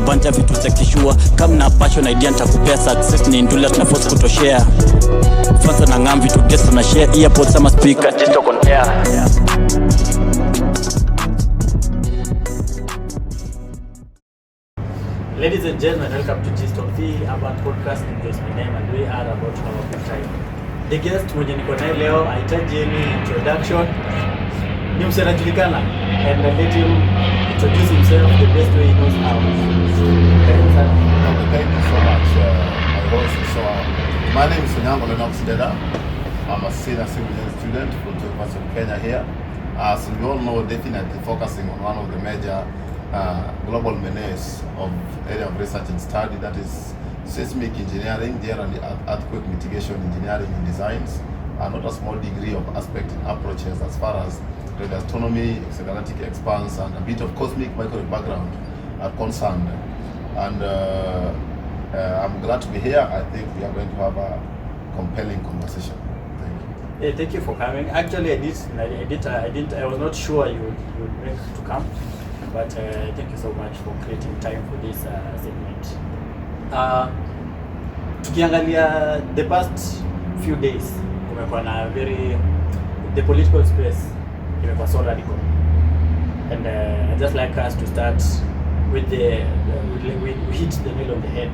banja vitu za kishua. Kama na passion idea nitakupea success ni ndula tunaforce kutoshare. Fans na ngam vitu guest na share earpods ama speaker just on air. Ladies and gentlemen, welcome to Gist of the Urban Podcast. This is my name and we are about to have a good time. The guest mwenye niko naye leo haitaji any introduction. Ni msanii anajulikana and let him introduce himself the best way he knows how. Thank you so much, my host. So, my name is Onyango, Lenox Onyango. I'm a senior civil engineering student from the University of Kenya here. As we all know, definitely focusing on one of the major global menace of area of research and study, that is seismic engineering, generally earthquake mitigation engineering and designs, and not a small degree of aspect and approaches as far as the astronomy, galactic expanse, and a bit of cosmic microwave background are concerned. And I'm glad to be here. I think we are going to have a compelling conversation. Thank you. Yeah, thank you for coming. Actually, I was not sure you would make to come. But thank you so much for creating time for this segment. Tukiangalia the past few days, kumekuwa na the political space imekuwa so radical. And I'd just like us to start with we hit the nail on the head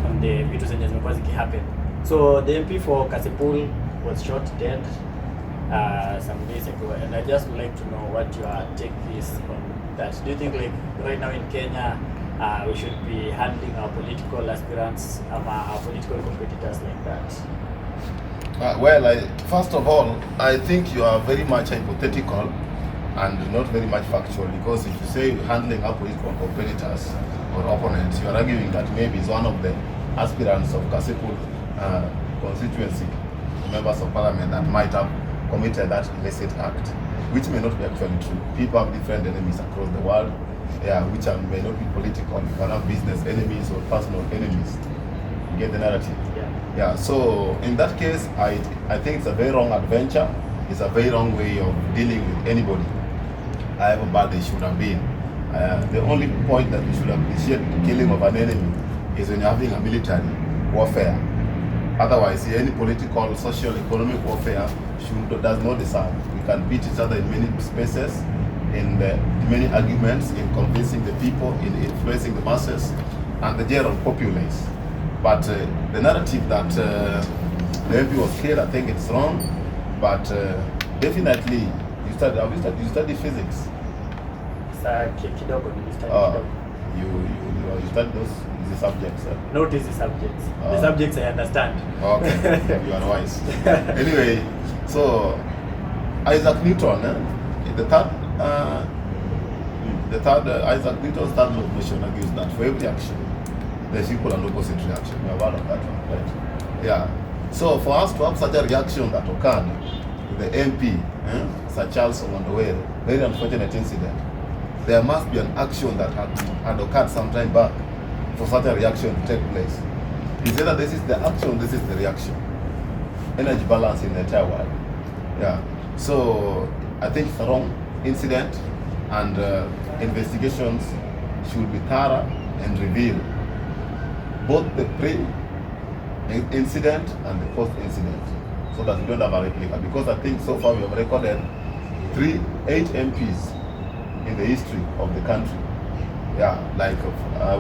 on the vitu zenye zimekuwa zikihappen. So the MP for Kasipul was shot dead some days ago, and I just would like to know what your take is on that. Do you think like right now in Kenya we should be handling our political aspirants, our political competitors like that? First of all, I think you are very much hypothetical and not very much factual, because if you say handling our political competitors or opponents, you are arguing that maybe it's one of the aspirants of Kasipul constituency, members of parliament, that might have committed that illicit act, which may not be actually true. People have different enemies across the world, which may not be political. You can have business enemies or personal enemies. You get the narrative? Yeah. So in that case, I think it's a very wrong adventure. It's a very wrong way of dealing with anybody, however bad they should have been. The only point that we should appreciate the killing of an enemy is when you're having a military warfare. Otherwise, any political, social, economic warfare does not deserve. We can beat each other in many spaces, in many arguments, in convincing the people, in influencing the masses and the general populace. But the narrative that the MP was killed, I think it's wrong. But definitely, you study physics. You study those easy subjects. Not easy subjects. The subjects I understand. Okay, you are wise. Anyway, so Isaac Newton, the third Isaac Newton's third law of motion argues that for every action, there's equal and opposite reaction. We are aware of that one, right? Yeah. So for us to have such a reaction that occurred with the MP, Sir Charles Owandowere, very unfortunate incident, there must be an action that had occurred some time back for such a reaction to take place. It's either this is the action, this is the reaction. Energy balance in the entire world. Yeah. So I think it's a wrong incident, and investigations should be thorough and reveal both the pre-incident and the post-incident, so that we don't have a replica. Because I think so far we have recorded 8 MPs in the history of the country. Yeah, like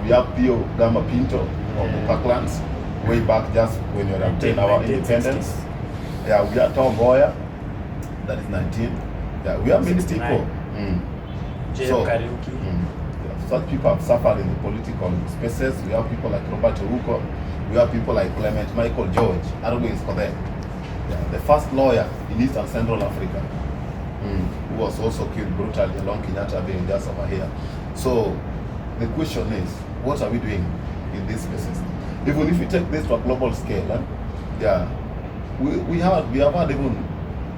we have Pio Gama Pinto of the Parklands, way back just when we were obtaining our independence. Yeah, we have Tom Boyer, that is 19. Yeah, we have many people. Such people have suffered in the political spaces. We have people like Robert Ouko. We have people like Clement Michael George. Argo is correct. Yeah, the first lawyer in East and Central Africa, who was also killed brutally along Kenyatta being just over here. So the question is, what are we doing in these spaces? Even if we take this to a global scale, we have had even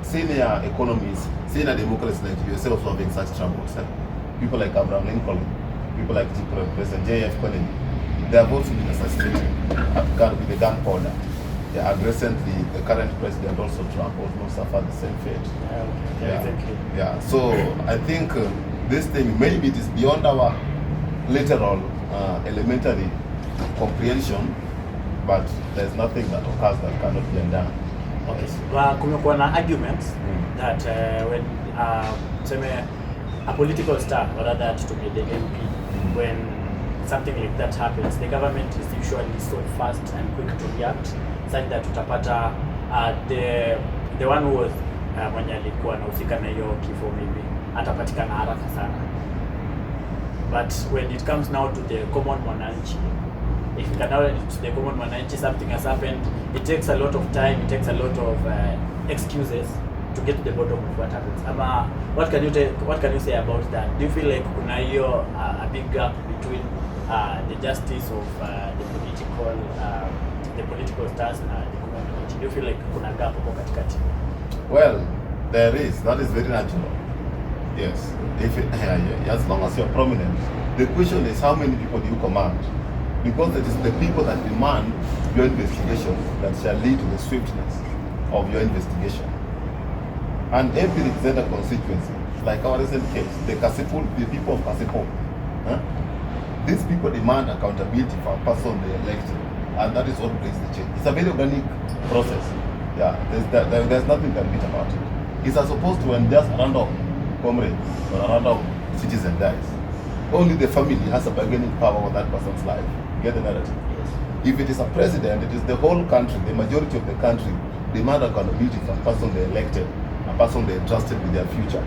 senior economists, senior democrats like yourself having such troubles. People like Abraham Lincoln, people like President J.F. Kennedy, they have also been assassinated with the gunpowder. Yeah, and recently the current president also Trump also suffered the same fate. Exactly. Yeah. So I think this thing, maybe it is beyond our literal elementary comprehension, but there's nothing that occurs that cannot be undone. Okay. Kumekuwa na arguments that when a political star, or rather to be the MP, when something like that happens, the government is usually so fast and quick to react, such that utapata the one who was mwenye alikuwa anahusika na hiyo kifo maybe atapatikana haraka sana. But when it comes now to the common mwananchi, if you can now to the common mwananchi, something has happened, it takes a lot of time, it takes a lot of excuses to get to the bottom of what happens. Ama what can you say about that? Do you feel like kuna hiyo a big gap between the justice of the political stars na the common mwananchi? Do you feel like kuna gap hapo katikati? Well, there is. That is very natural. Yes. As long as you're prominent, the question is how many people do you command? Because it is the people that demand your investigation that shall lead to the swiftness of your investigation. And every represents a constituency. Like our recent case, the people of Kasipul. These people demand accountability for a person they elected, and that is what brings the change. It's a very organic process. Yeah, there's nothing can beat about it. It's as opposed to when just a random comrade or a random citizen dies. Only the family has a bargaining power over that person's life. Get the narrative? Yes. If it is a president, it is the whole country, the majority of the country, demand accountability for a person they elected, a person they entrusted with their future.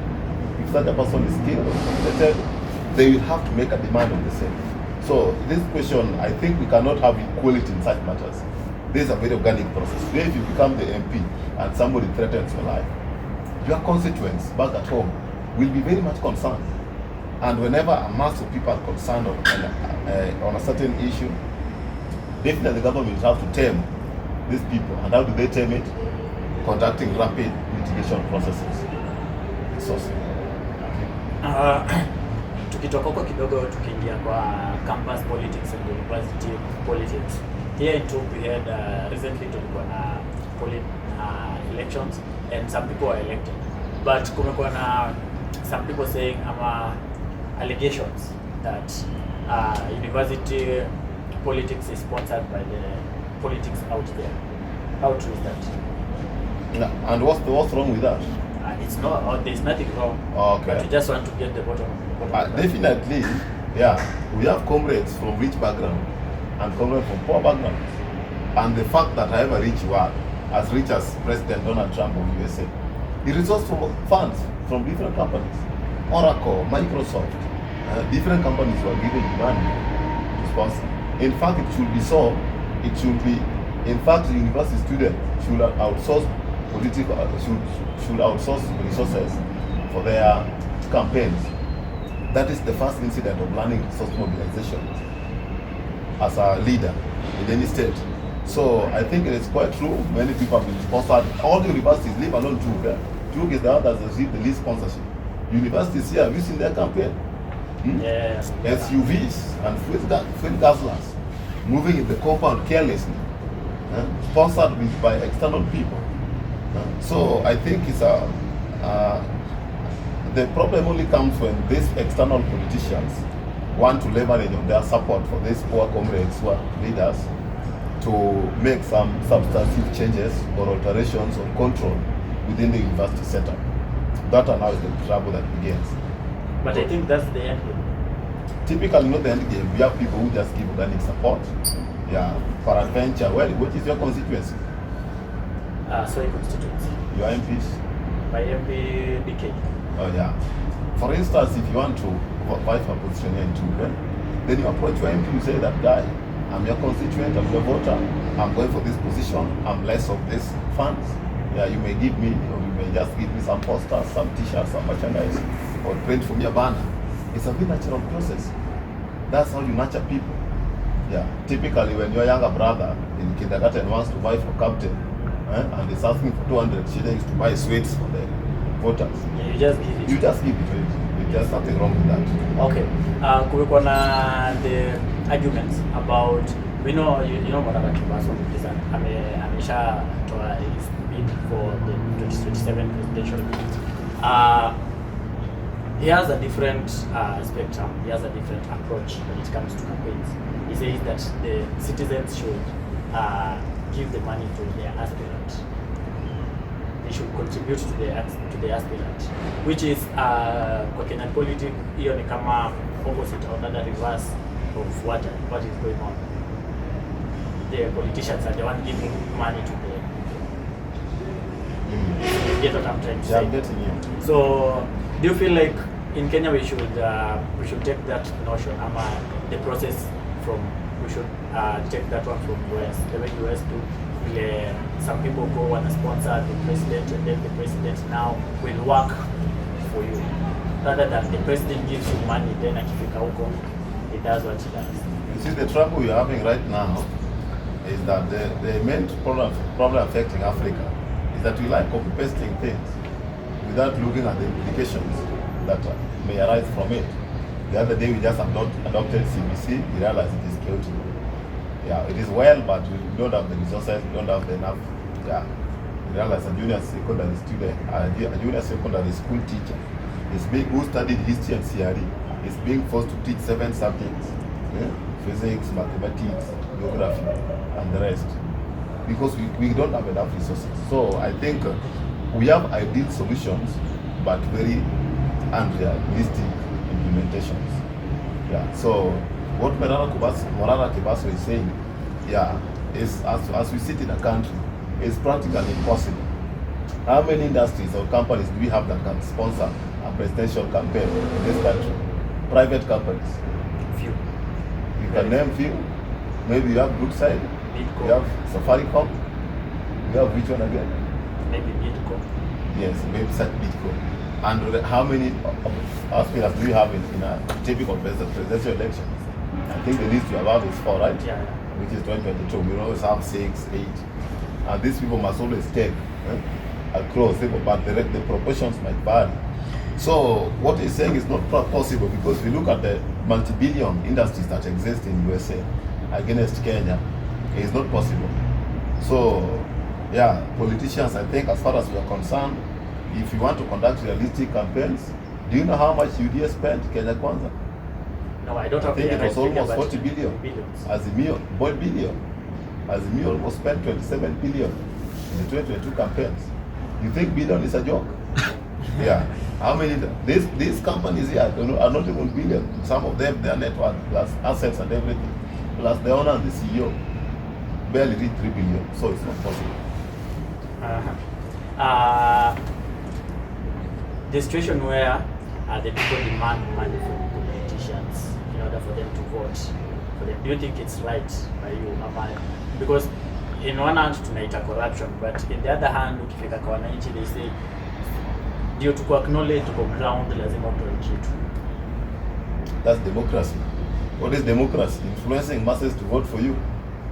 If such a person is killed or terminated, they will have to make a demand of the same. So this question, I think we cannot have equality in such matters. This is a very organic process. Today, if you become the MP and somebody threatens your life, your constituents back at home will be very much concerned. And whenever a mass of people are concerned on a certain issue, definitely the government will have to tame these people. And how do they tame it? Conducting rapid litigation processes. So, tukitoka huko kidogo tukiingia kwa campus politics and university politics. Here in Toop we had recently tulikuwa na elections and some people were elected. But kumekuwa na some people saying allegations that university politics is sponsored by the politics out there. How true is that? No, and what's wrong with that? It's not. There's nothing wrong. Okay. But we just want to get the bottom. Definitely, yeah. We have comrades from rich background and comrades from poor background. And the fact that however rich you are, as rich as President Donald Trump of USA, he resources from funds from different companies. Oracle, Microsoft, different companies were giving money to sponsor. In fact, it should be so. It should be, in fact, the university student should outsource should outsource resources for their campaigns. That is the first incident of learning resource mobilization as a leader in any state. So I think it is quite true. Many people have been sponsored. All the universities, leave alone Duke. Duke is the one that has received the least sponsorship. Universities here, have you seen their campaign? Yeah. SUVs and fuel guzzlers moving in the compound carelessly, sponsored by external people. So I think it's the problem only comes when these external politicians want to leverage on their support for these poor comrades who are leaders to make some substantive changes or alterations or control within the university setup. That now is the trouble that begins. But I think that's the end game. Typically not the end game. We have people who just give organic support. Yeah, for adventure. Well, what is your constituency? Sorry, constituency. Your MPs? My MP DK. Oh yeah. For instance, if you want to vie for a position here in Tuga, then you approach your MP, you say that guy, I'm your constituent, I'm your voter, I'm going for this position, I'm less of this funds. Yeah, you may give me, or you may just give me some posters, some t-shirts, some merchandise, or print from your banner. It's a very natural process. That's how you nurture people. Yeah. Typically, when your younger brother in kindergarten wants to vie for captain, and he's asking for 200 shillings to buy sweets for the voters, Yeah, you just give it. you just give it to him. There's nothing wrong with that. Okay. Kumekuwa na the arguments about, we know, you know what about Kibaso is that amesha toa his bid for the 2027 presidential. he has a different spectrum. He has a different approach when it comes to campaigns. He says that the citizens should give the money to their aspirant. They should contribute to the aspirant, which is kwa Kenyan politics, hiyo ni kama opposite or another reverse of what is going on. The politicians are the one giving money to the. You get what I'm trying to say? I'm getting you. So, do you feel like in Kenya we should take that notion, the process from we should take that one from US, the way US do? Some people go and sponsor the president, and then the president now will work for you, rather than the president gives you money, then akifika huko he does what he does. You see, the trouble we're having right now is that the main problem affecting Africa is that we like copy-pasting things without looking at the implications that may arise from it. The other day we just adopted CBC, we realized it is chaotic. Yeah, it is well, but we don't have the resources, we don't have enough. Yeah, we realized a junior secondary student, a junior secondary school teacher who studied history and CRE is being forced to teach 7 subjects, physics, mathematics, geography, and the rest, because we don't have enough resources. So I think we have ideal solutions, but very unrealistic implementations. Yeah. So what Morara Kibaso is saying, yeah, is as we sit in a country, it's practically impossible. How many industries or companies do we have that can sponsor a presidential campaign in this country? Private companies. Few. You can name few. Maybe you have Brookside, Bidco. you have Safaricom, you have which one again? Maybe Bidco. Yes, maybe such Bidco. And how many aspirants do you have in a typical presidential election? I think the list you have is 4, right? Yeah. Which is 2022. We always have 6, 8. And these people must always take across, but the proportions might vary. So what he's saying is not possible, because we look at the multi-billion industries that exist in USA against Kenya, it is not possible. So yeah, politicians, I think, as far as we are concerned, if you want to conduct realistic campaigns, do you know how much UDA spent Kenya Kwanza? No, I don't I have think the it was right figure, almost but 40 billion. billions. Azimio was spent 27 billion in the 2022 campaigns. You think billion is a joke? Yeah. How many? These companies here are not even billion. Some of them, their net worth plus assets and everything, plus the owner and the CEO, barely reach 3 billion. So it's not possible. The situation where the people demand money from politicians in order for them to vote for them. Do you think it's right by you? Because in one hand tunaita corruption, but in the other hand ukifika kwa wananchi they say ndio tuko acknowledge tuko ground lazima utoe kitu. That's democracy. What is democracy? Influencing masses to vote for you.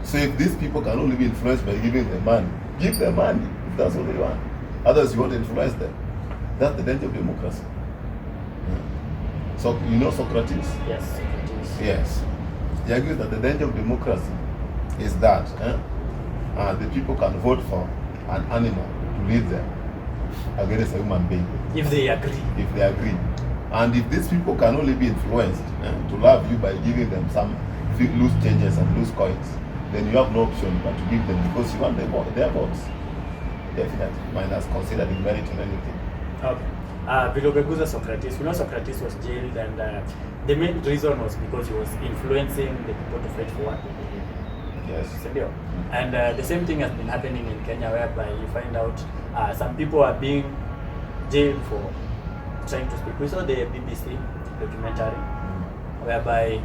So if these people can only be influenced by giving them money, give them money if that's what they want. Others you want to influence them. That's the danger of democracy. So you know Socrates? Yes, Socrates. Yes. He agrees that the danger of democracy is that the people can vote for an animal to lead them against a human being. If they agree. If they agree. And if these people can only be influenced to love you by giving them some loose changes and loose coins, then you have no option but to give them, because you want their votes. Definitely. Minus considering merit and anything. Okay. Vilobeguza Socrates. We know Socrates was jailed, and the main reason was because he was influencing the people to fight for what they believe. Yes. And the same thing has been happening in Kenya, whereby you find out some people are being jailed for trying to speak. We saw the BBC documentary, whereby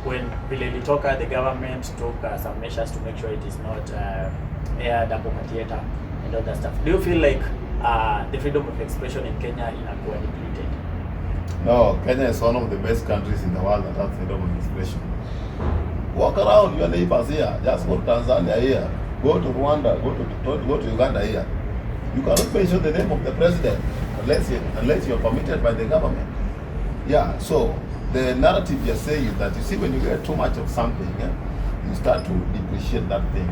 when Vile Litoka, the government took some measures to make sure it is not aired up on theater and all that stuff. Do you feel like the freedom of expression in Kenya inakuwa depleted? No, Kenya is one of the best countries in the world that have freedom of expression. Walk around your neighbors here. Just go to Tanzania here. Go to Rwanda. Go to Uganda here. You cannot mention the name of the president unless you're permitted by the government. Yeah. So the narrative you're saying is that, you see, when you get too much of something, you start to depreciate that thing.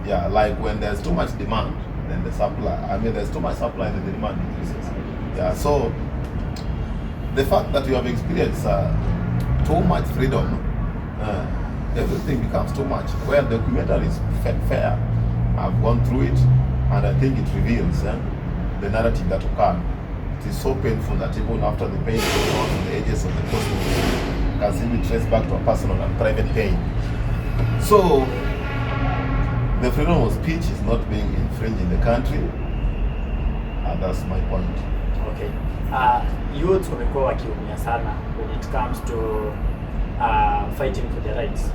Yeah. Like when there's too much demand, then the supply. There's too much supply, then the demand increases. Yeah. So the fact that you have experienced too much freedom, everything becomes too much. Well, the documentary is fair. I've gone through it, and I think it reveals the narrative that occurred. It is so painful that even after the pain is gone on the edges of the cosmos, can still be traced back to a personal and private pain. So, the freedom of speech is not being infringed in the country, and that's my point. Okay. Youth wamekuwa wakiumia sana when it comes to fighting for their rights,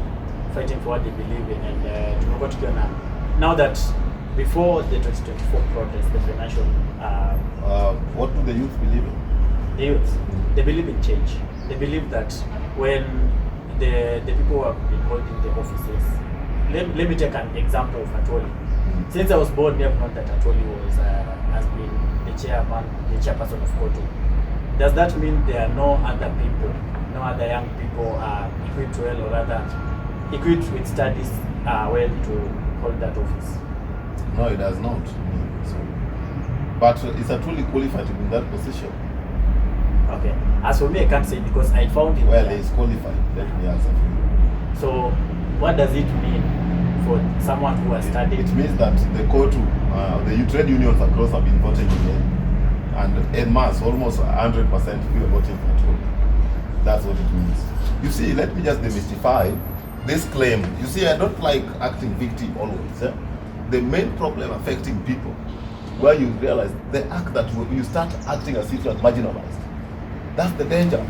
fighting for what they believe in, and tumekuwa tukiona now that before the 2024 protest, the financial what do the youth believe in? The youth, they believe in change. They believe that when the people who have been holding the offices, let me take an example of Atwoli. Since I was born, we have known that Atwoli has been the chairperson of Kotu. Does that mean there are no other people, no other young people equipped well, or rather equipped with studies well to hold that office? No, it does not. But is Atwoli qualified to be in that position? Okay. As for me, I can't say because I found it. Well, he is qualified. Let me answer for you. So, what does it mean for someone who has studied? It means that the Kotu, the trade unions across have been voting again. And en masse, almost 100% people are voting for Atwoli. That's what it means. You see, let me just demystify this claim. You see, I don't like acting victim always. The main problem affecting people, where you realize the act that you start acting as if you are marginalized. That's the danger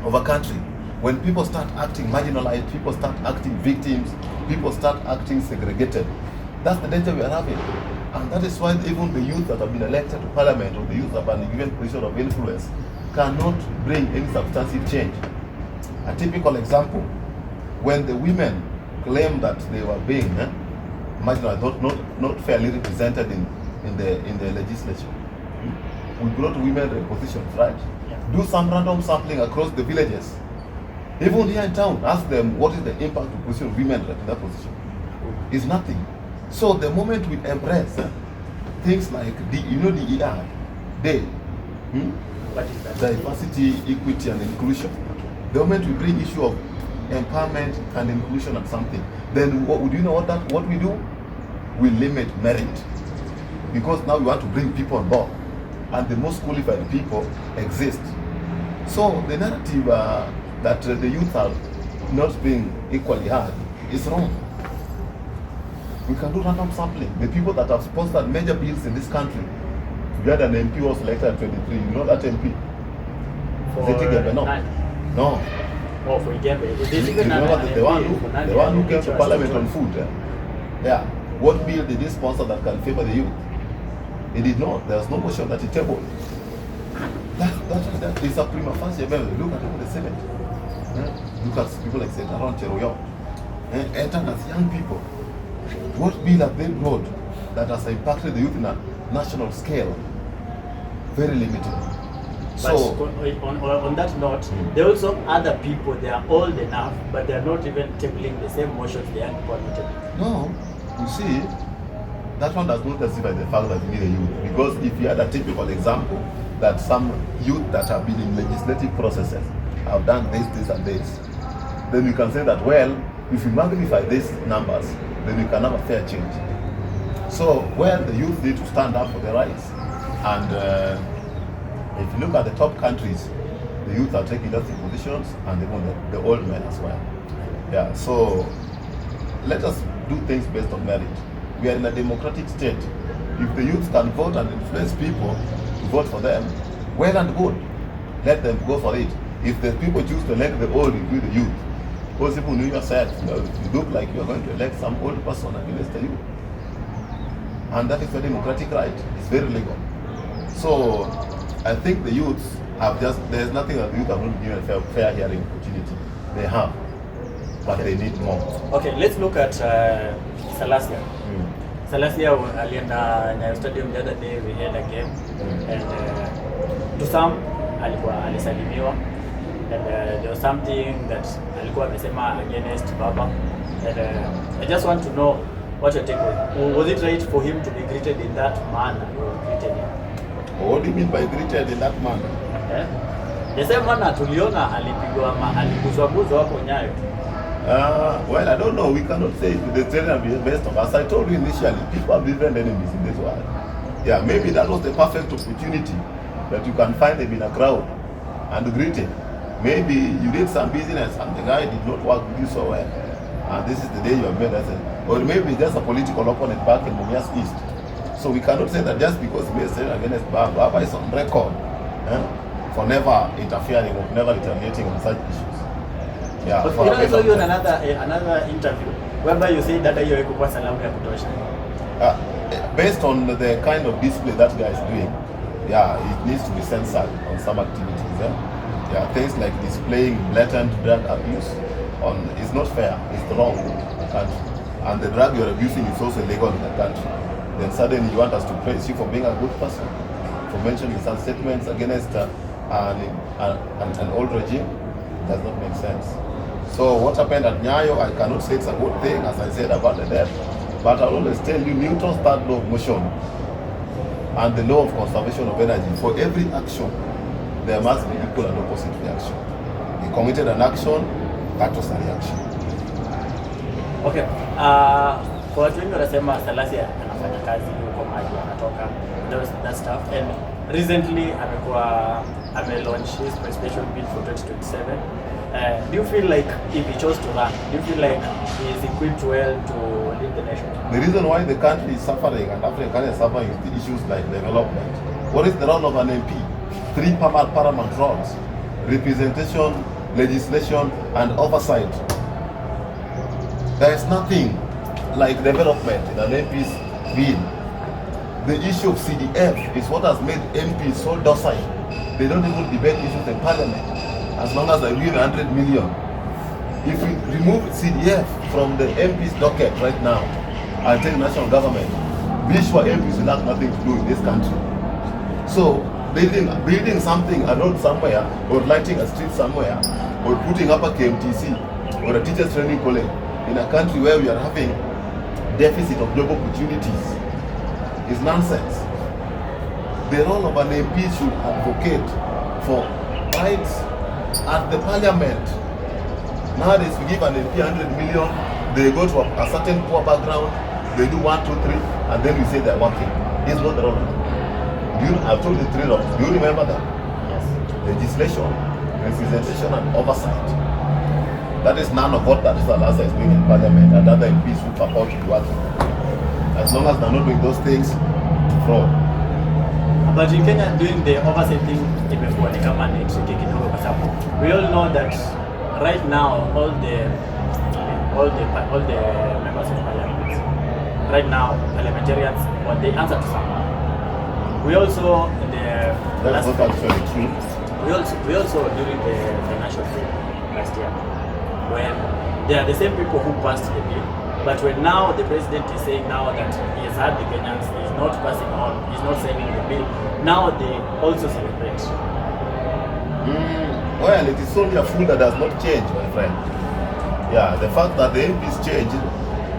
of a country. When people start acting marginalized, people start acting victims, people start acting segregated. That's the danger we are having. And that is why even the youth that have been elected to parliament, or the youth that have been given position of influence, cannot bring any substantive change. A typical example, when the women claim that they were being marginalized, not fairly represented in the legislature, we brought women in positions, right? Do some random sampling across the villages. Even here in town, ask them what is the impact of position women in that position. It's nothing. So the moment we embrace things like DEI, What is that? diversity, equity, and inclusion. The moment we bring issue of empowerment and inclusion at something, then what do you know what we do? We limit merit, because now we want to bring people on board, and the most qualified people exist. So the narrative that the youth are not being equally heard is wrong. We can do random sampling. The people that have sponsored major bills in this country, we had an MP who was elected at 23. You know that MP? For No. No. Oh, for Igembe. Remember the one who came to parliament on food. Yeah. What bill did he sponsor that can favor the youth? He did not. There was no motion that he tabled. That is a prima facie. Look at the Senate. Look at people like Setaron Cheroyo. Entered as young people. What bill have they brought that has impacted the youth in a national scale? Very limited. But So, on that note, there are also other people, they are old enough, but they are not even tabling the same motions the young people are tabling. no, you see, that one does not justify the fact that you need a youth. Because if you had a typical example that some youth that have been in legislative processes have done this, and this, then you can say that, well, if you magnify these numbers, then you can have a fair change. So, well, the youth need to stand up for their rights. And if you look at the top countries, the youth are taking leadership positions, and even the old men as well. Yeah, so let us do things based on merit. We are in a democratic state. If the youth can vote and influence people to vote for them, well and good. Let them go for it. If the people choose to elect the old, include the youth, those people knew yourself, you look like you are going to elect some old person against the youth. And that is a democratic right. It's very legal. So I think the youths have there's nothing that the youth have not given a fair hearing opportunity. They have, but they need more. Okay, let's look at Salasia. Salasia alienda Nyayo Stadium the other day, we had a game, and to some alikuwa alisalimiwa, and there was something that alikuwa amesema against Baba, and I just want to know what your take was. Was it right for him to be greeted in that manner? Or greeted him? What do you mean by greeted in that manner? The same man tuliona alipigwa aliguzwa hapo Nyayo. Well, I don't know. We cannot say the trainer be the best of. As I told you initially, people have different enemies in this world. Yeah, maybe that was the perfect opportunity that you can find them in a crowd and greet him. Maybe you did some business and the guy did not work with you so well, and this is the day you have made that. Or maybe just a political opponent back in Mumias East. So we cannot say that just because he made a statement against Baba is on record for never interfering or never retaliating on such issues. Yeah. But I saw you in another interview whereby you say that you could pass salamu ya kutosha. Based on the kind of display that guy is doing, yeah, it needs to be censored on some activities. Yeah, things like displaying blatant drug abuse is not fair. It's wrong in the country, and the drug you're abusing is also illegal in the country. Then suddenly you want us to praise you for being a good person, for mentioning some statements against an old regime. Does not make sense. So what happened at Nyayo, I cannot say it's a good thing, as I said about the death, but I'll always tell you Newton's third law of motion and the law of conservation of energy. For every action, there must be equal and opposite reaction. He committed an action, that was a reaction. Okay. Kwa watu wengi wanasema Salasi anafanya kazi huko mahali anatoka, that stuff, and recently ame-launch his presidential bid for 2027. Do you feel like if he chose to run, do you feel like he is equipped well to lead the nation? The reason why the country is suffering and Africa is suffering is the issues like development. What is the role of an MP? 3 paramount roles: representation, legislation, and oversight. There is nothing like development in an MP's bill. The issue of CDF is what has made MPs so docile. They don't even debate issues in parliament as long as they win 100 million. If we remove CDF from the MP's docket right now and take national government, be sure MPs will have nothing to do in this country. So building something, a road somewhere, or lighting a street somewhere, or putting up a KMTC or a teachers training college in a country where we are having deficit of job opportunities is nonsense. The role of an MP should advocate for rights at the parliament. Nowadays, we give an MP 100 million, they go to a certain poor background, they do 1, 2, 3, and then we say they're working. It's not the role. I've told you 3 roles. Do you remember that? Yes. Legislation, representation, and oversight. That is none of what that Salasa is doing in parliament, and other MPs who purport to be working. As long as they're not doing those things, fraud. But in Kenya, doing the oversight thing, we all know that right now all the members of parliament, right now parliamentarians, what they answer to someone. We also That's not actually true. We also during the financial bill last year, when they are the same people who passed the bill, but when now the president is saying now that he has had the Kenyans, he is not passing on, he is not signing the bill, now they also celebrate. Well, it is only a fool that does not change, my friend. Yeah, the fact that the MPs changed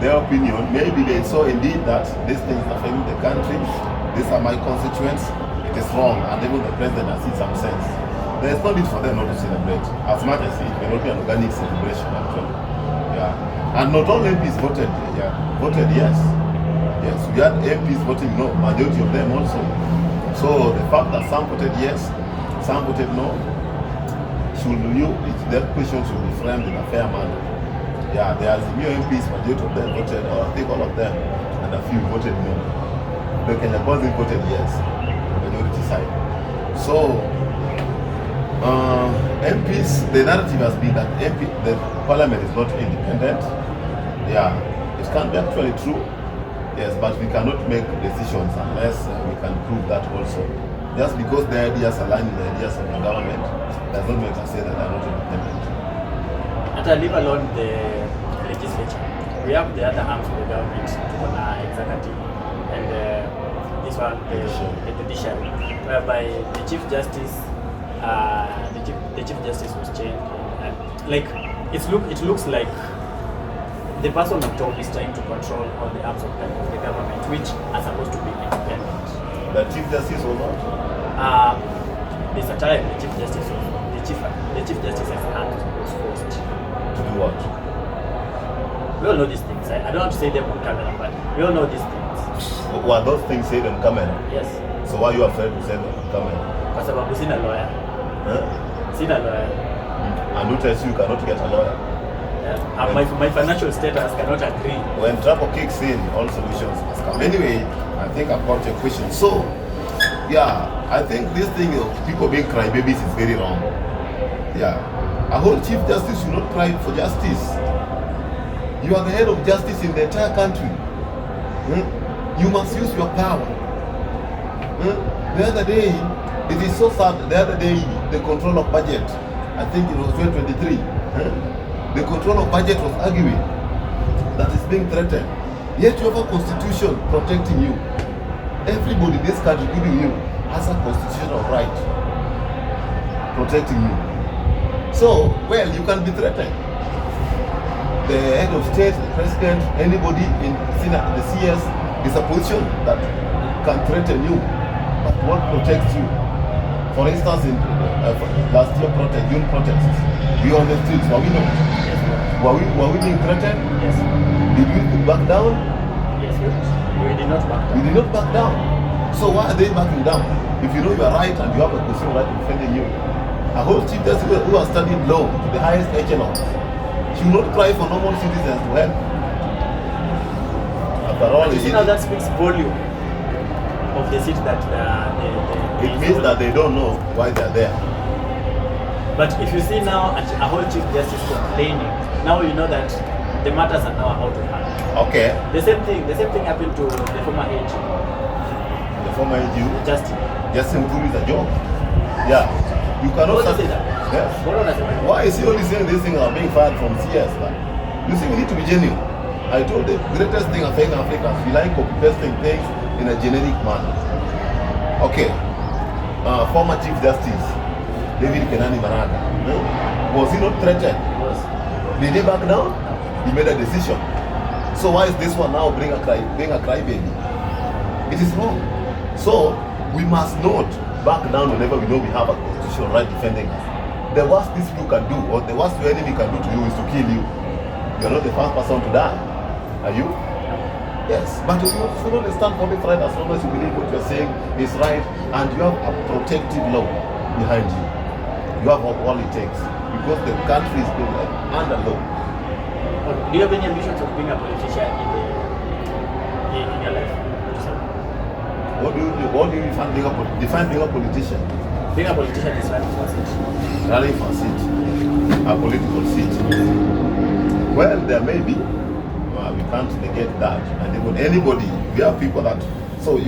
their opinion, maybe they saw indeed that these things are affecting the country, these are my constituents, it is wrong, and even the president has seen some sense. There is no need for them not to celebrate, as much as it may not be an organic celebration, actually. Yeah. And not all MPs voted yes. Yes, we had MPs voting no, majority of them also. So the fact that some voted yes, some voted no, that question should be framed in a fair manner. Yeah, there are new MPs, majority of them voted, or I think all of them, and a few voted no. The Kenya President voted yes, the majority side. So MPs, the narrative has been that the parliament is not independent. Yeah, it can be actually true. Yes, but we cannot make decisions unless we can prove that also. Just because the ideas align with the ideas of the government does not make us say that they are not independent. And leave alone the legislature, we have the other arms of the government, executive, and this one, the judiciary, whereby the chief justice was changed, and like it looks like the person on top is trying to control all the arms of the government, which are supposed to be independent. The chief justice or not? There's a time the chief justice was chief justice's hand was forced. To do what? We all know these things. I don't want to say them on camera, but we all know these things. Were those things said on camera? Yes. So why are you afraid to say them on camera? Kwa sababu sina lawyer. Huh? Sina lawyer. And who tells you cannot get a lawyer? Yeah. My financial status cannot agree. When trouble kicks in, all solutions must come. Anyway, I think I've got your question. So, yeah, I think this thing of people being crybabies is very wrong. Yeah. A whole chief justice should not cry for justice. You are the head of justice in the entire country. You must use your power. The other day, it is so sad, the other day, the control of budget, I think it was 2023, the control of budget was arguing that is being threatened. Yet you have a constitution protecting you. Everybody in this country, including you, has a constitutional right protecting you. So, well, you can be threatened. The head of state, the president, anybody in the CS is a position that can threaten you. But what protects you? For instance, in last year June protests, we were on the streets, were we not? Yes. Were we being threatened? Yes. Did we back down? Yes, we did not back down. We did not back down. So why are they backing down? If you know you are right and you have a constitutional right defending you, a whole chief justice who has studied law to the highest echelons should not cry for normal citizens to help. After all, you see now that speaks volume of the seat that it means that they don't know why they are there. But if you see now a whole chief justice complaining, now you know that the matters are now out of hand. Okay. The same thing happened to the former AG. The former AG? Justin Muturi is a joke. Yeah. You cannot say that. Yes. Why is he only saying these things are being fired from CS? You see, we need to be genuine. I told the greatest thing affecting Africans, we like copy-pasting things in a generic manner. Okay. Former Chief Justice David Kenani Maraga. Was he not threatened? Yes. Did he back down? He made a decision. So why is this one now being a crybaby? It is wrong. So we must not back down whenever we know we have a constitutional right defending us. The worst this you can do, or the worst your enemy can do to you, is to kill you. You are not the first person to die. Are you? Yes. But you should only stand for this right as long as you believe what you are saying is right and you have a protective law behind you. You have all it takes. Because the country is under law. Do you have any ambitions of being a politician in your life? What do you define being a politician? Being a politician is running for a seat. Running for a seat. A political seat. Well, there may be. We can't negate that. And even anybody, we have people that. So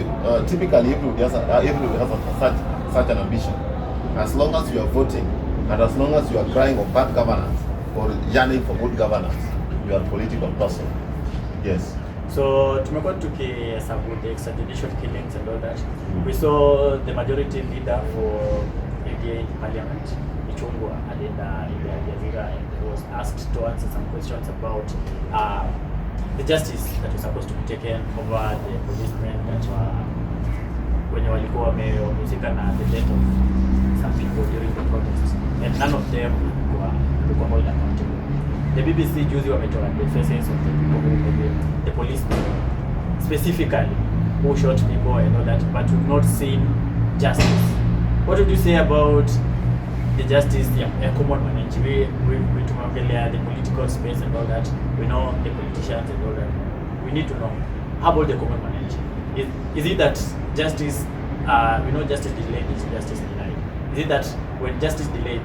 typically, everybody has such an ambition. As long as you are voting, and as long as you are crying of bad governance or yearning for good governance, you are a political person. Yes. So tumekuwa tukihesabu the extrajudicial killings and all that. We saw the majority leader for UDA in parliament, Ichungwa, alienda ile Al Jazeera and was asked to answer some questions about the justice that was supposed to be taken over the policemen that were wenye walikuwa wamehusika na the death of some people during the protests, and none of them were held accountable. The BBC juzi wametoa the faces of the people who the policemen specifically who shot people and all that, but we've not seen justice. What would you say about the justice ya common mananchi? We tumeongelea the political space and all that. We know the politicians and all that. We need to know, how about the common mananchi? Is it that justice, we know justice delayed is justice denied. Is it that when justice delayed,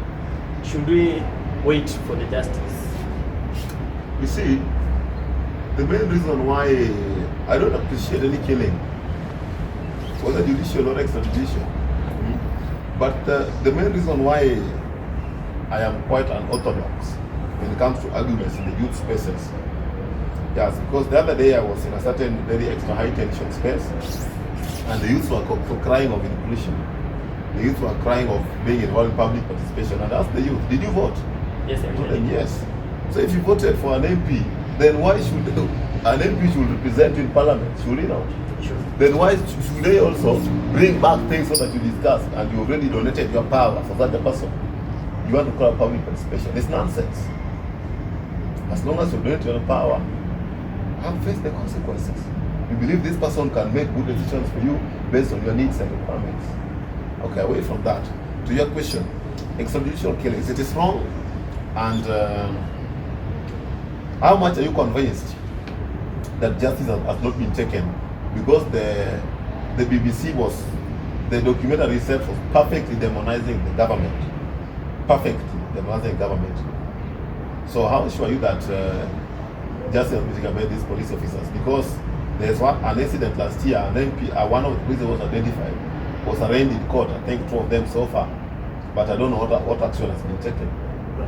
should we wait for the justice? You see, the main reason why I don't appreciate any killing, whether judicial or extrajudicial, but the main reason why I am quite unorthodox when it comes to arguments in the youth spaces, yes, because the other day I was in a certain very extra high tension space, and the youths were crying of inclusion. The youth were crying of being involved in public participation, and I asked the youth, did you vote? Yes, I told them yes. So if you voted for an MP, then why should an MP should represent you in parliament? Should he not? Sure. Then why should they also bring back things so that you discuss and you already donated your power for such a person? you want to call a public participation. It's nonsense. As long as you're doing it to your power, have faced the consequences. You believe this person can make good decisions for you based on your needs and requirements. Okay, away from that, to your question, extrajudicial killings, it is wrong. And how much are you convinced that justice has not been taken? Because the BBC the documentary itself was perfectly demonizing the government. Perfectly demonizing the government. So how sure are you that justice has been taken by these police officers? Because there's an incident last year, and then one of the police was identified, was arraigned in court. I think 2 of them so far, but I don't know what action has been taken.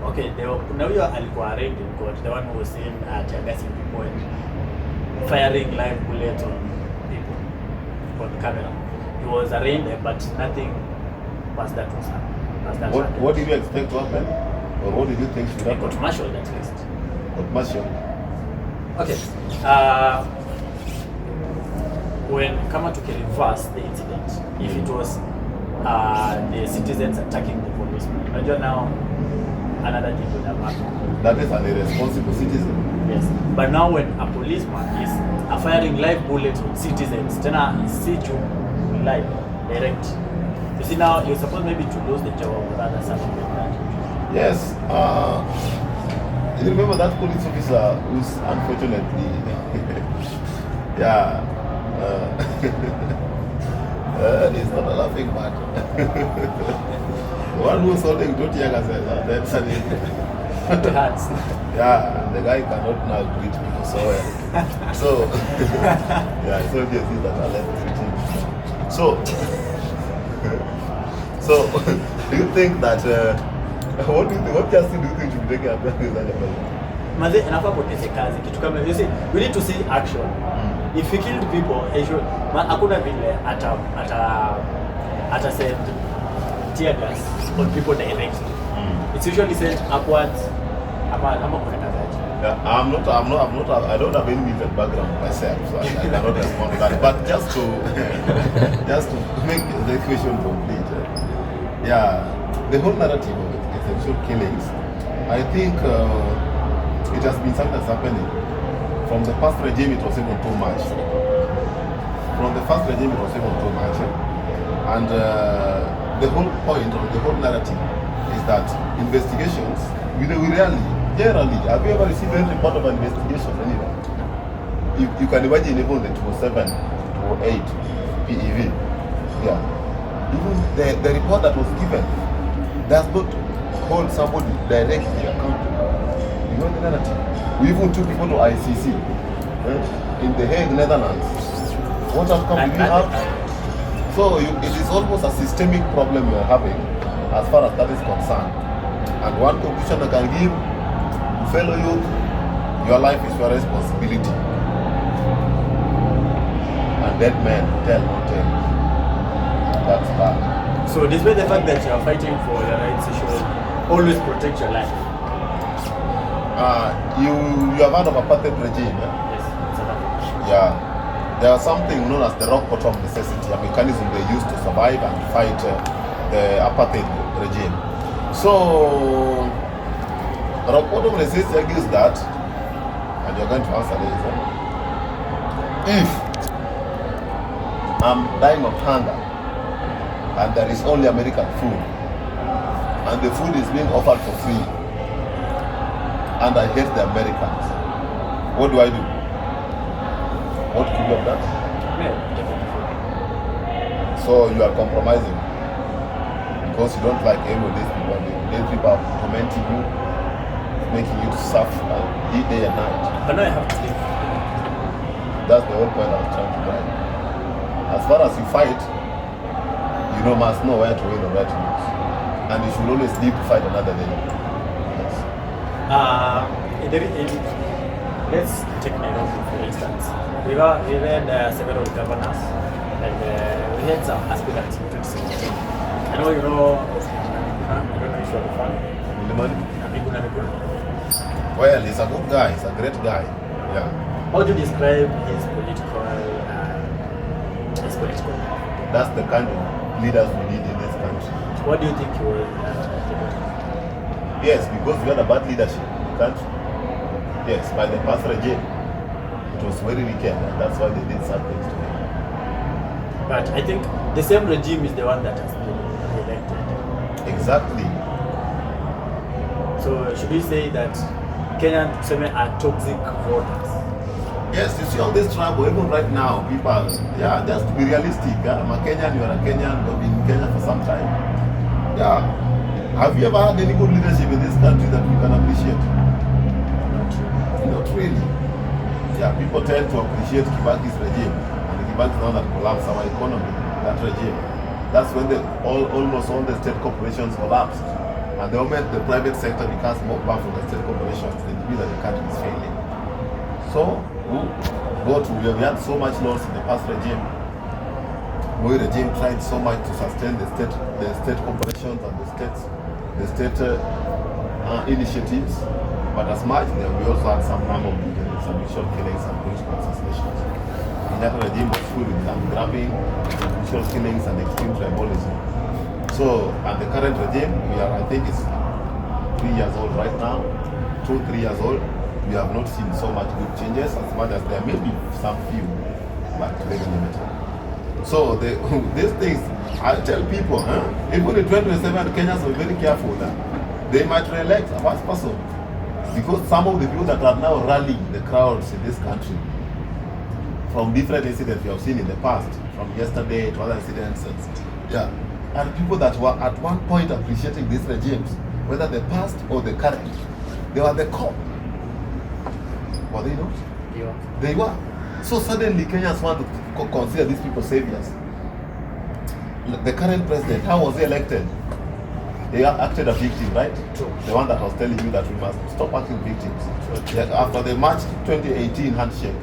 Okay, now you are arraigned in court. The one who was seen tear-gassing people and firing live bullets on people on camera. He was arraigned, but nothing past that was happened. What did you expect to happen, or what did you think should happen? Court-martial, at least. Court-martial. Okay. When Kama took a reverse the incident, if it was the citizens attacking the policeman, now another thing would have happened. That is an irresponsible citizen. Yes. But now when a policeman is firing live bullets on citizens, then I see you live, direct. You see now you're supposed maybe to lose the job or rather something like that. Yes. You remember that police officer who's unfortunately yeah. It's not a laughing matter. The one who's holding Doti Yaga says that's an yeah, the guy cannot now greet people so well. So yeah, so just see that I left greeting. So do you think that what justice do you think should be taken after this? Maze inafaa poteze kazi kitu kama you see we need to see action. If he killed people, hakuna vile ata send tear gas on people directly. It's usually sent upwards. Yeah, I don't have any military background myself, so I cannot respond to that. But just to make the equation complete, yeah, the whole narrative of extrajudicial killings, I think it has been something that's happening. From the past regime, it was even too much. And the whole point of the whole narrative is that investigations, we generally, have you ever received any report of an investigation anywhere? You can imagine even the 207, 208 PEV. Yeah. Even the report that was given does not hold somebody directly accountable. You know the narrative. We even took people to ICC in The Hague, Netherlands. What outcome did we have? So it is almost a systemic problem we are having as far as that is concerned. And one conclusion I can give, fellow youth, your life is your responsibility. And dead men tell no tales. That's bad. So despite the fact that you are fighting for your rights, you should always protect your life. You have heard of apartheid regime, Yes, yeah. There's something known as the rock bottom necessity, a mechanism they use to survive and fight the apartheid regime. So, rock bottom necessity argues that, and you're going to answer this, if I'm dying of hunger and there is only American food and the food is being offered for free, and I hate the Americans, what do I do? What could you have done? So you are compromising because you don't like any of these people. These people are tormenting you, making you suffer and eat day and night. But now I have to live. That's the whole point I was trying to drive. As far as you fight, you must know where to win or where to lose. And you should always live to fight another day. Let's take Nairobi for instance. We had several governors and we had some aspirants in 2016. I know I don't know if you're a fan. Well, he's a good guy, he's a great guy. Yeah. How do you describe his political That's the kind of leaders we need in this country. What do you think he was? Yes, because we had a bad leadership in the country. Yes, by the past regime, it was very wicked, and that's why they did some things to him. But I think the same regime is the one that has been elected. Exactly. So should we say that Kenyan are toxic voters? Yes, you see all this trouble, even right now, people, just to be realistic. I'm a Kenyan, you are a Kenyan, you've been in Kenya for some time. Yeah. Have you ever had any good leadership in this country that we can appreciate? Not really. Yeah, people tend to appreciate Kibaki's regime, and Kibaki now that collapsed our economy, that regime. That's when almost all the state corporations collapsed. And the moment the private sector becomes more powerful than the state corporations, they believe that the country is failing. So, we had so much loss in the past regime. The regime tried so much to sustain the state corporations and the state initiatives, but as much we also had some number of some judicial killings and political assassinations. In that regime was full with grabbing, judicial killings and extreme tribalism. So, and the current regime, I think it's 3 years old right now, 2-3 years old. We have not seen so much good changes, as much as there may be some few, but very limited. So these things, I tell people, even in 2027, Kenyans are very careful that they might re-elect a vice person, because some of the people that are now rallying the crowds in this country from different incidents we have seen in the past, from yesterday to other incidents, and people that were at one point appreciating these regimes, whether the past or the current, they were the core. Were they not? Yeah. They were. So suddenly Kenyans want to consider these people saviors. The current president, how was he elected? He acted a victim, right? True. The one that was telling you that we must stop acting victims. True. After the March 2018 handshake,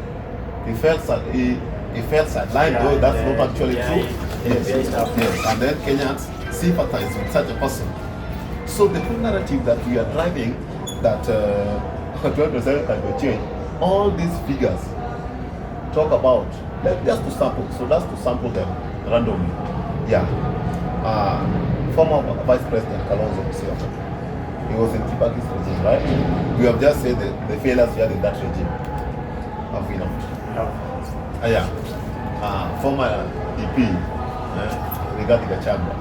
he felt sidelined, though that's not actually true. Yes. And then Kenyans sympathize with such a person. So the whole narrative that we are driving, that 12% can be changed, all these figures talk about, just to sample, so that's to sample them randomly. Yeah. Former Vice President Kalonzo Musyoka, he was in Kibaki's regime, right? We have just said the failures we had in that regime. Have we not? No. Former DP, Rigathi Gachagua,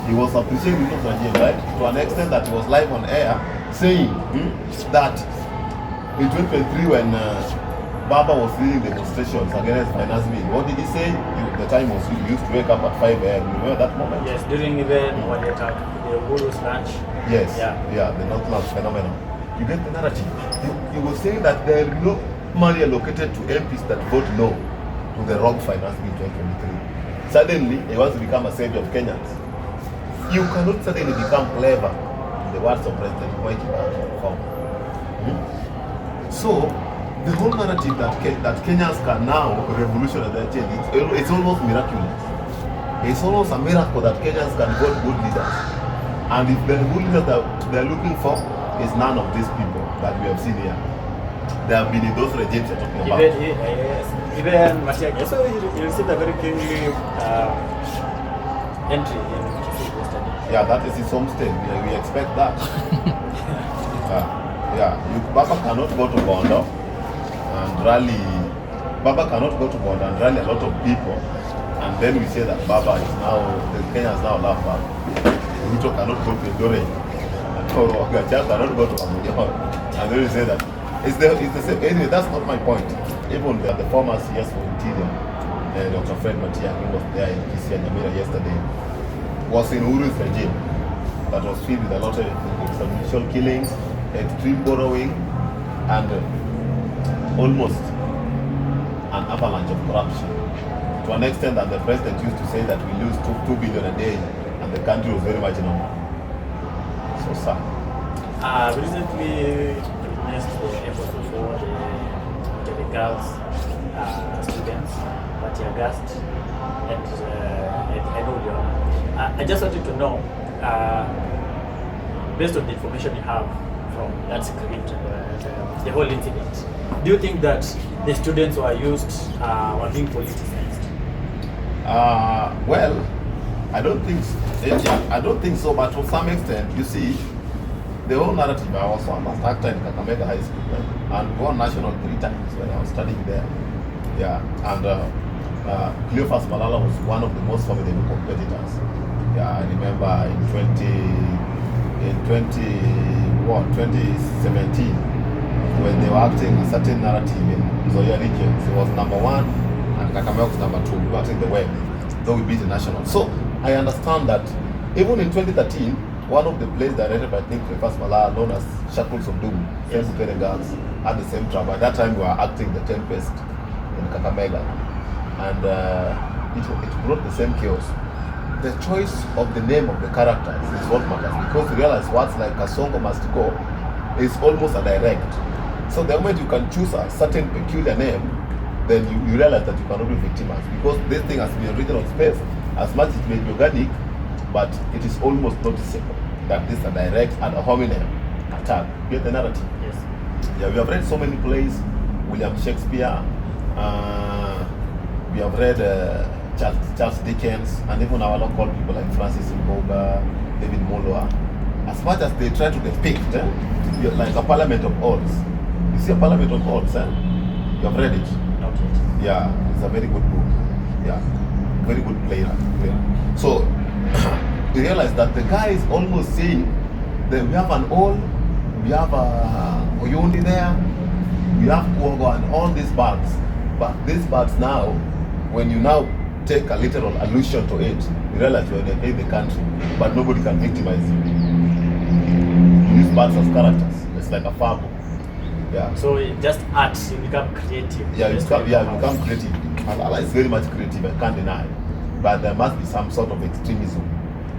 he was appreciating the regime, right? To an extent that he was live on air saying that in 2023 when Baba was leading demonstrations against finance bill, what did he say? The time was he used to wake up at 5 a.m. You remember that moment? Yes, during even when they attack the Guru's lunch. Yes, the North Lunch phenomenon. You get the narrative. He was saying that there is no money allocated to MPs that vote no to the wrong finance bill 2023. Suddenly, he wants to become a savior of Kenyans. You cannot suddenly become clever, in the words of President Mwai Kibaki. So, the whole narrative that Kenyans can now revolutionize their change, it's almost miraculous. It's almost a miracle that Kenyans can vote good leaders. And if the good leaders that they're looking for is none of these people that we have seen here. They have been in those regimes you're talking about. Even Matiang'i. So you received a very kingly entry in yesterday. Yeah, that is his home state. We expect that. Baba cannot go to Bondo and rally. Baba cannot go to Bondo and rally a lot of people, and then we say that Baba is now, the Kenyans now laugh Baba. Ruto cannot go to Dore, or Gachagua cannot go to Amunyon, and then we say that it's the same. Anyway, that's not my point. Even the former CS for Interior, Dr. Fred Matiang'i, was there in PC and Nyamira yesterday, was in Uru's regime that was filled with a lot of extrajudicial killings, extreme borrowing, and almost an avalanche of corruption. To an extent that the president used to say that we lose 2 billion a day, and the country was very much number. So sad. Recently witnessed the efforts for the girls, students, Matiang'i, and I know you. I just wanted to know, based on the information you have from that script, the whole incident, do you think that the students who are used were being politicized? Well, I don't think so. I don't think so, but to some extent, you see, the whole narrative. I was one last actor in Kakamega High School, and won national 3 times when I was studying there. Yeah, and Cleophas Malala was one of the most formidable competitors. Yeah, I remember in 2017 when they were acting a certain narrative in Zoya regions. It was number 1 and Kakamega was number 2. We were acting the web, though we beat the national. So I understand that even in 2013, one of the plays directed by Cleophas Malala, known as Shackles of Doom, yes, Girls, had the same trouble. At that time we were acting the Tempest in Kakamega, and it brought the same chaos. The choice of the name of the characters is what matters, because you realize words like Kasongo must go is almost a direct. So the moment you can choose a certain peculiar name, then you realize that you cannot be victimized, because this thing has been written on space. As much as it may be organic, but it is almost noticeable that this is a direct and a hominem attack. You get the narrative? Yes. Yeah, we have read so many plays, William Shakespeare, we have read Charles Dickens, and even our local people like Francis Mboga, David Molwa. As much as they try to depict like a Parliament of Odds. You see a Parliament of Odds, you have read it? Not yet. Yeah, it's a very good book. Yeah, very good player. So you realize that the guy is almost saying that we have an all, we have a Oyundi there, we have Kuogo and all these birds. But these birds now, when you now take a literal allusion to it, you realize you're in the country, but nobody can victimize you. You use birds as characters. It's like a fable. Yeah. So just art, you become creative. Yeah, you become creative. Malala is very much creative, I can't deny. But there must be some sort of extremism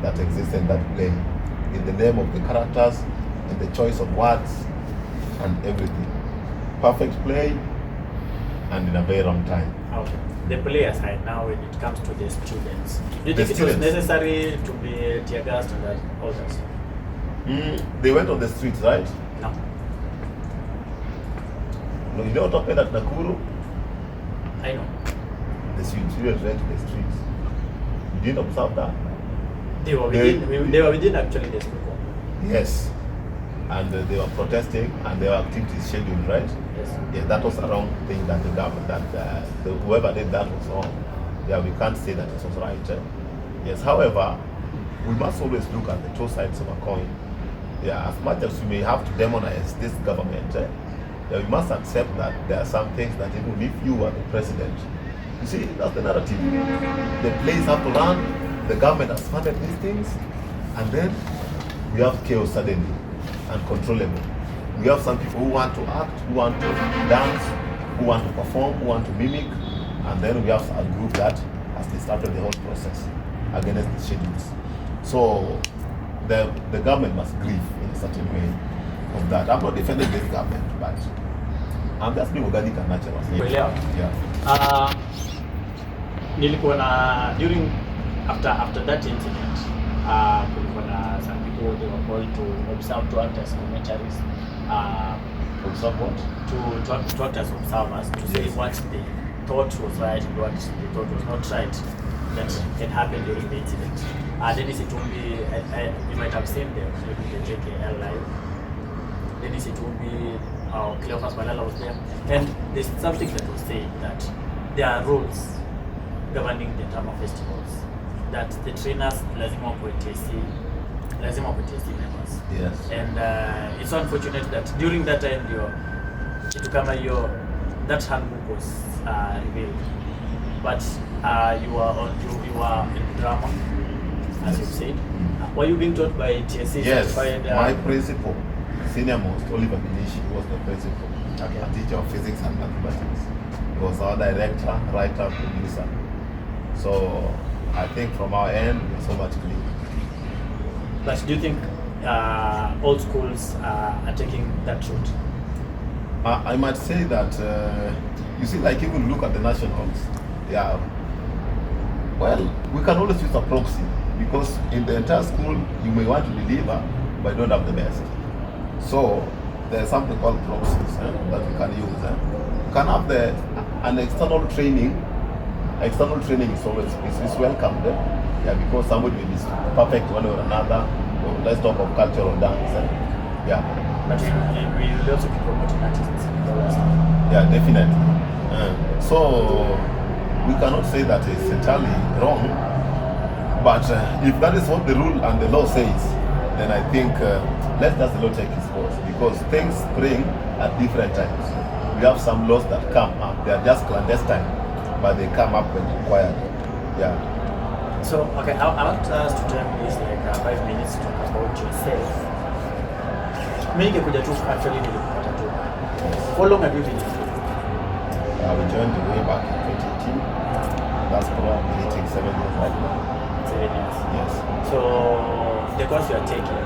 that exists in that play, in the name of the characters, in the choice of words, and everything. Perfect play, and in a very long time. Okay. The play aside, now when it comes to the students, do you think it was necessary to be tear gassed and all that stuff? They went on the streets, right? No. No, you know what happened at Nakuru? I know. The students went to the streets. You didn't observe that? They were within actually the school. Yes. And they were protesting, and their activities scheduled, right? Yes. Yeah, that was a wrong thing that the government, whoever did that was wrong. Yeah, we can't say that it was right. Yes, however, we must always look at the two sides of a coin. Yeah, as much as we may have to demonize this government, yeah, we must accept that there are some things that even if you were the president, you see, that's the narrative. The plays have to run, the government has funded these things, and then we have chaos suddenly, uncontrollable. We have some people who want to act, who want to dance, who want to perform, who want to mimic, and then we have a group that has started the whole process against the schedules. So the government must grieve in a certain way of that. I'm not defending this government, but I'm just being organic and natural. Yeah. Nilikuwa na during after that incident, kulikuwa na some people they were called to observe, to act as commentaries. Observe what? To act as observers, to say what they thought was right and what they thought was not right that had happened during the incident. Dennis Itumbi, you might have seen them maybe the JKL live. Dennis Itumbi, Cleophas Malala was there, and there's something that was saying that there are rules governing the drama festivals, that the trainers lazima wakuwe TSC members. Yes. And it's unfortunate that during that time kitu kama hiyo, that handbook was revealed, but you are in drama, as you said. Were you being taught by TSC? Yes, my principal, senior most, Oliver Binishi, was the principal, okay, a teacher of physics and mathematics. He was our director, writer, producer. So I think from our end, we're so much clean. But do you think all schools are taking that route? I might say that, you see, like even look at the nationals, yeah. Well, we can always use a proxy, because in the entire school, you may want to deliver, but you don't have the best. So there's something called proxies that we can use. You can have an external training. External training is always is welcomed. Yeah, because somebody may be perfect one or another. Let's talk of cultural dance. Yeah. But we will also be promoting artists. Yeah, definitely. So we cannot say that it's entirely wrong, but if that is what the rule and the law says, then I think let the law take its course, because things spring at different times. We have some laws that come up, they are just clandestine, but they come up when required. Yeah. So, okay, I want us to tell this like 5 minutes to talk about yourself. Mimi ningekuja tu actually nilikupata tu. How long have you been? We joined way back in 2018. That's probably hitting 7 years right now. 7 years. Yes. So the course you are taking,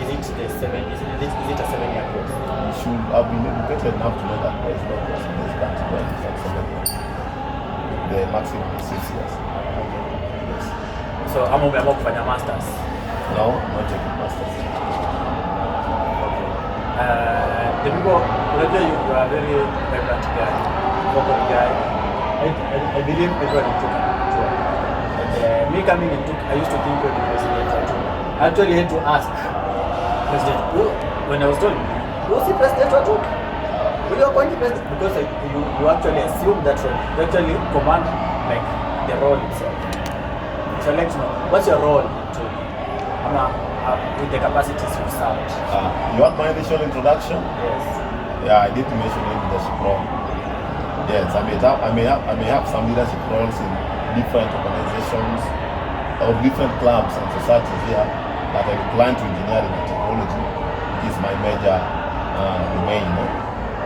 is it a 7-year course? You should have been educated enough to know that there is no course in this country where it's like 7 years. The maximum is 6 years. Yes. So ama umeamua kufanya masters? No, not taking masters. The people, you are a very vibrant guy, vocal guy. I believe everyone in Tuka. And me coming in Tuka, I used to think when the president was Tuka. I actually had to ask President, when I was told, was he president or Tuka? Will you appoint the president? Because you actually assume that role. You actually command like the role itself. So I'd like to know, what's your role in Tuka? With the capacities you served. You want my initial introduction? Yes. Yeah, I did mention leadership role. Yes, I may have some leadership roles in different organizations or different clubs and societies here that are inclined to engineering and technology, which is my major domain. No?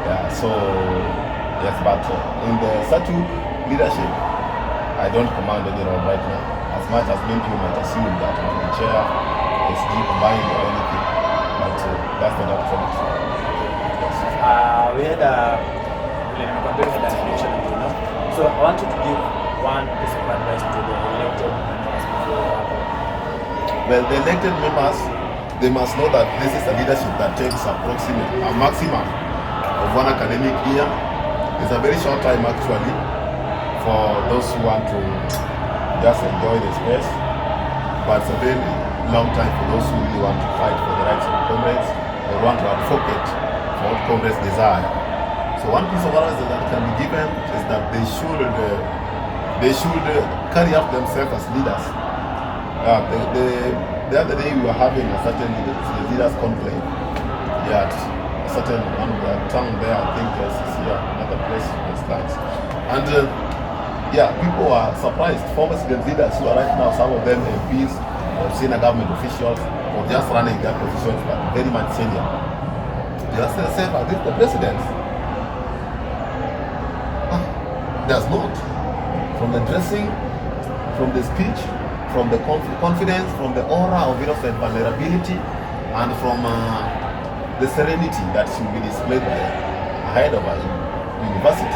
Yeah, so yes, but in the SATU leadership, I don't command any role right now. As much as many people might assume that I'm the chair, SG combined or anything, but that's not actually true. We had an election, so I want you to give one piece of advice to the elected members before. Well, the elected members, they must know that this is a leadership that takes approximately a maximum of 1 academic year. It's a very short time actually for those who want to just enjoy the space, but it's a very long time for those who really want to fight for the rights of comrades or want to advocate for what comrades desire. So one piece of advice that can be given is that they should carry out themselves as leaders. The other day we were having a certain leaders conclave. Yeah, a certain one of the town there, I think it's here, another place in States. And yeah, people are surprised. Former student leaders who are right now, some of them MPs, or senior government officials, or just running their positions, but very much senior. They ask themselves, are this the president? Does not. From the dressing, from the speech, from the confidence, from the aura of innocent vulnerability, and from the serenity that should be displayed by ahead of a university.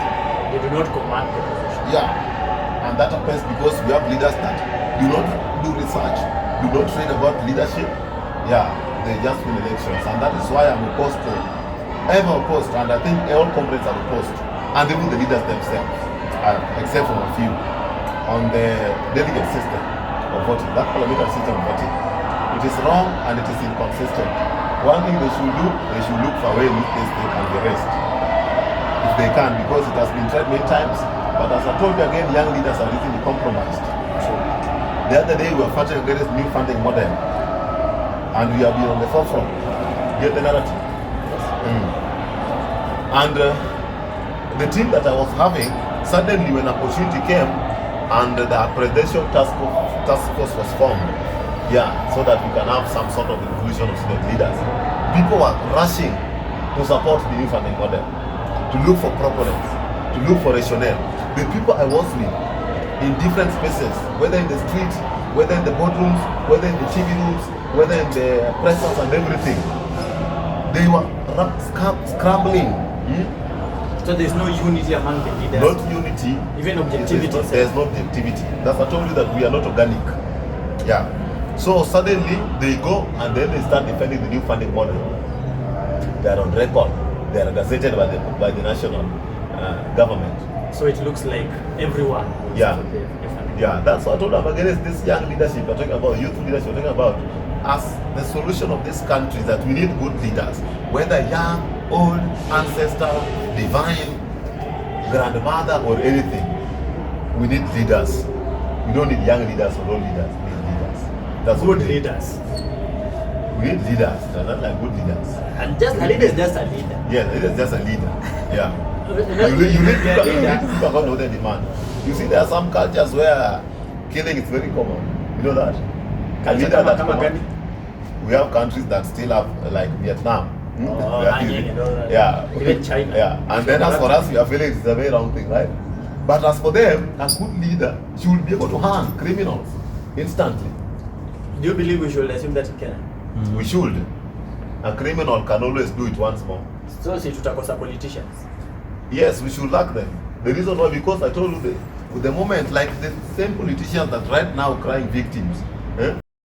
They do not command the position. Yeah, and that happens because we have leaders that do not do research, do not train about leadership. Yeah, they just win elections, and that is why I'm opposed to, ever opposed, and I think all comrades are opposed, and even the leaders themselves, except for a few, on the delegate system of voting, that parliamentary system of voting. It is wrong and it is inconsistent. One thing they should do, they should look for a way in which they can be raised, if they can, because it has been tried many times. But as I told you again, young leaders are easily compromised. So the other day we were fighting against new funding model, and we have been on the forefront. Get the narrative. And the team that I was having, suddenly when opportunity came, and the presidential task force was formed, yeah, so that we can have some sort of inclusion of student leaders. People were rushing to support the new funding model, to look for proponents, to look for rationale. The people I was with in different spaces, whether in the street, whether in the boardrooms, whether in the TV rooms, whether in the presses and everything, they were scrambling. So there's no unity among the leaders? Not unity. Even objectivity? There's no objectivity. That's I told you that we are not organic. Yeah. So suddenly they go and then they start defending the new funding model. They are on record. They are gazetted by the national government. So it looks like everyone. Yeah. Yeah. That's what I told them against this young leadership. We're talking about youth leadership. We're talking about as the solution of this country is that we need good leaders, whether young, old, ancestor, divine, grandmother, or anything. We need leaders. We don't need young leaders or old leaders. We need leaders. That's Good leaders. We need leaders. They're not like good leaders. And just a leader is just a leader. Yeah, it is just a leader. Yeah. You You need get people leader. who know the demand. You see, there are some cultures where killing is very common. You know that? A leader that common. We have countries that still have, like Vietnam. Oh, Yeah. hanging and all that. Yeah. Even China. Yeah. And then as for us, we are feeling it's a very wrong thing, right? But as for them, a good leader should be able to hang criminals instantly. Do you believe we should assume that in Kenya? We should. A criminal can always do it once more. So si tutakosa politicians. Yes, we should lack them. The reason why, because I told you, with the moment, like the same politicians that right now crying victims,